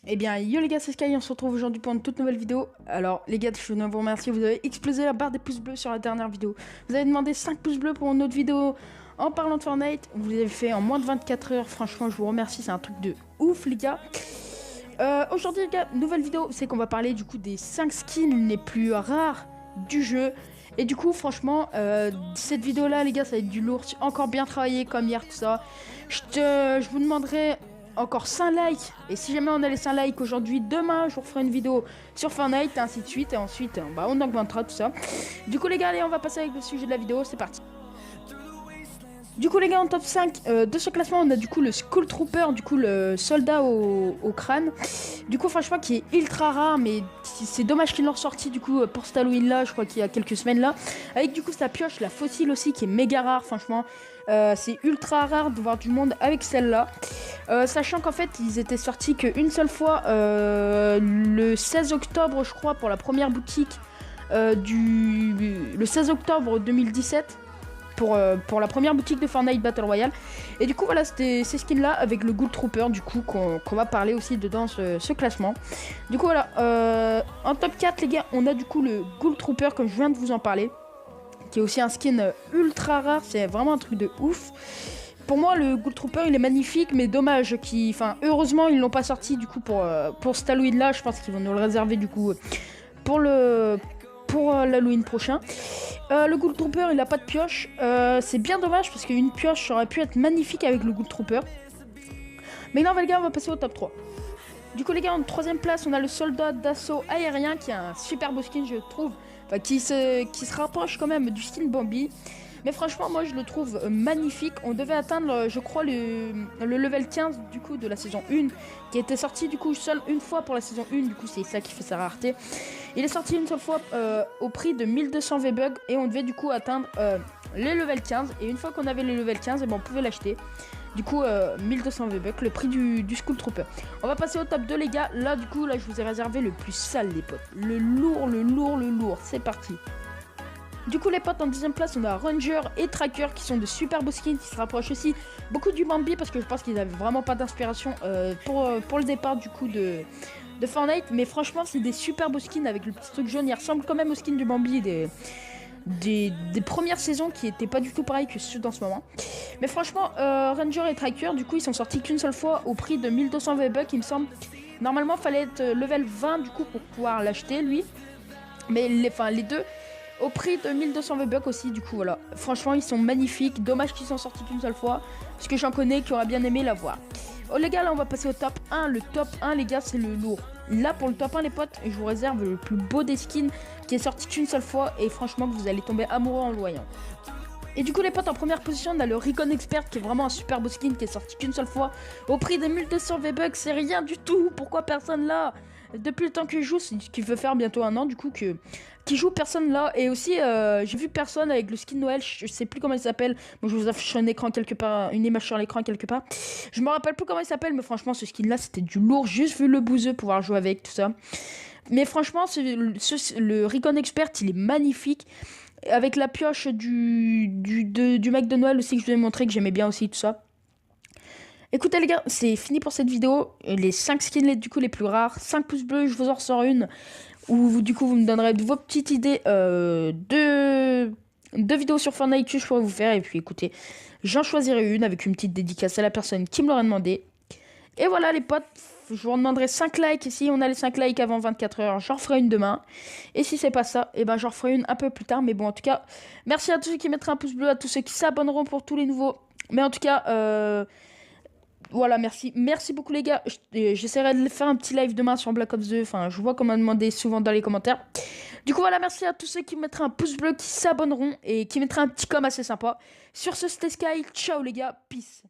Eh bien, yo les gars, c'est Sky, on se retrouve aujourd'hui pour une toute nouvelle vidéo. Alors, les gars, je veux vous remercier, vous avez explosé la barre des pouces bleus sur la dernière vidéo. Vous avez demandé 5 pouces bleus pour une autre vidéo en parlant de Fortnite. Vous l'avez fait en moins de 24 heures, franchement, je vous remercie, c'est un truc de ouf, les gars. Aujourd'hui, les gars, nouvelle vidéo, c'est qu'on va parler du coup des 5 skins les plus rares du jeu. Et du coup, franchement, cette vidéo-là, les gars, ça va être du lourd, encore bien travaillé comme hier, tout ça. Je vous demanderai encore 5 likes. Et si jamais on a les 5 likes aujourd'hui, demain, je vous referai une vidéo sur Fortnite, et ainsi de suite. Et ensuite, on augmentera tout ça. Du coup, les gars, allez, on va passer avec le sujet de la vidéo. C'est parti. Du coup les gars, en top 5 de ce classement, on a du coup le Skull Trooper, du coup le soldat au crâne. Du coup franchement qui est ultra rare, mais c'est dommage qu'ils l'ont ressorti du coup pour cet Halloween là, je crois qu'il y a quelques semaines là. Avec du coup sa pioche, la fossile aussi qui est méga rare franchement. C'est ultra rare de voir du monde avec celle-là. Sachant qu'en fait ils étaient sortis qu'une seule fois le 16 octobre je crois pour la première boutique le 16 octobre 2017. Pour la première boutique de Fortnite Battle Royale. Et du coup voilà, c'était ces skins là avec le Ghoul Trooper du coup qu'on va parler aussi dedans ce classement. Du coup voilà, en top 4 les gars, on a du coup le Ghoul Trooper comme je viens de vous en parler, qui est aussi un skin ultra rare, c'est vraiment un truc de ouf. Pour moi le Ghoul Trooper il est magnifique, mais dommage heureusement ils l'ont pas sorti du coup pour cet Halloween là. Je pense qu'ils vont nous le réserver du coup pour l'Halloween prochain. Le Ghoul Trooper il a pas de pioche, c'est bien dommage parce qu'une pioche aurait pu être magnifique avec le Ghoul Trooper. Mais non les gars, on va passer au top 3. Du coup les gars, en troisième place on a le soldat d'assaut aérien qui est un super beau skin je trouve, qui se rapproche quand même du skin Bambi. Mais franchement moi je le trouve magnifique. On devait atteindre je crois le level 15 du coup de la saison 1, qui était sorti du coup seule une fois pour la saison 1, du coup c'est ça qui fait sa rareté. Il est sorti une seule fois au prix de 1200 V-Bucks et on devait du coup atteindre les level 15. Et une fois qu'on avait les level 15, on pouvait l'acheter. Du coup 1200 V-Bucks, le prix du Skull Trooper. On va passer au top 2 les gars. Là du coup là je vous ai réservé le plus sale les potes. Le lourd. C'est parti. Du coup les potes, en deuxième place on a Ranger et Tracker qui sont de super beaux skins qui se rapprochent aussi beaucoup du Bambi, parce que je pense qu'ils avaient vraiment pas d'inspiration pour le départ du coup de Fortnite. Mais franchement c'est des super beaux skins avec le petit truc jaune. Ils ressemblent quand même aux skins du Bambi des premières saisons qui étaient pas du tout pareils que ceux d'en ce moment. Mais franchement Ranger et Tracker du coup ils sont sortis qu'une seule fois au prix de 1200 V-Bucks il me semble. Normalement fallait être level 20 du coup pour pouvoir l'acheter lui. Mais les deux au prix de 1200 V-Bucks aussi, du coup voilà. Franchement ils sont magnifiques, dommage qu'ils sont sortis qu'une seule fois, parce que j'en connais qui auraient bien aimé la voir. Oh les gars, là on va passer au top 1. Le top 1 les gars c'est le lourd. Là pour le top 1 les potes, je vous réserve le plus beau des skins qui est sorti qu'une seule fois, et franchement vous allez tomber amoureux en le voyant. Et du coup les potes, en première position on a le Recon Expert qui est vraiment un super beau skin qui est sorti qu'une seule fois au prix de 1200 V-Bucks. C'est rien du tout, pourquoi personne là? Depuis le temps que je joue, c'est ce qui veut faire bientôt un an du coup qui joue, personne là. Et aussi j'ai vu personne avec le skin Noël, je sais plus comment il s'appelle. Bon, je vous affiche un écran quelque part, une image sur l'écran quelque part. Je me rappelle plus comment il s'appelle, mais franchement ce skin là c'était du lourd, juste vu le bouseux pouvoir jouer avec tout ça. Mais franchement le Recon Expert il est magnifique, avec la pioche du mec de Noël aussi que je vous ai montré, que j'aimais bien aussi tout ça. Écoutez les gars, c'est fini pour cette vidéo. Les 5 skins du coup les plus rares. 5 pouces bleus, je vous en ressors une où du coup vous me donnerez vos petites idées de vidéos sur Fortnite que je pourrais vous faire. Et puis écoutez, j'en choisirai une avec une petite dédicace à la personne qui me l'aurait demandé. Et voilà les potes, je vous demanderai 5 likes. Et si on a les 5 likes avant 24 heures, j'en referai une demain. Et si c'est pas ça, et j'en referai une un peu plus tard. Mais bon, en tout cas, merci à tous ceux qui mettront un pouce bleu, à tous ceux qui s'abonneront pour tous les nouveaux. Mais en tout cas, voilà, merci beaucoup les gars. J'essaierai de faire un petit live demain sur Black Ops 2. Enfin, je vois qu'on m'a demandé souvent dans les commentaires. Du coup voilà, merci à tous ceux qui mettront un pouce bleu, qui s'abonneront et qui mettront un petit com assez sympa. Sur ce, c'était Sky, ciao les gars, peace.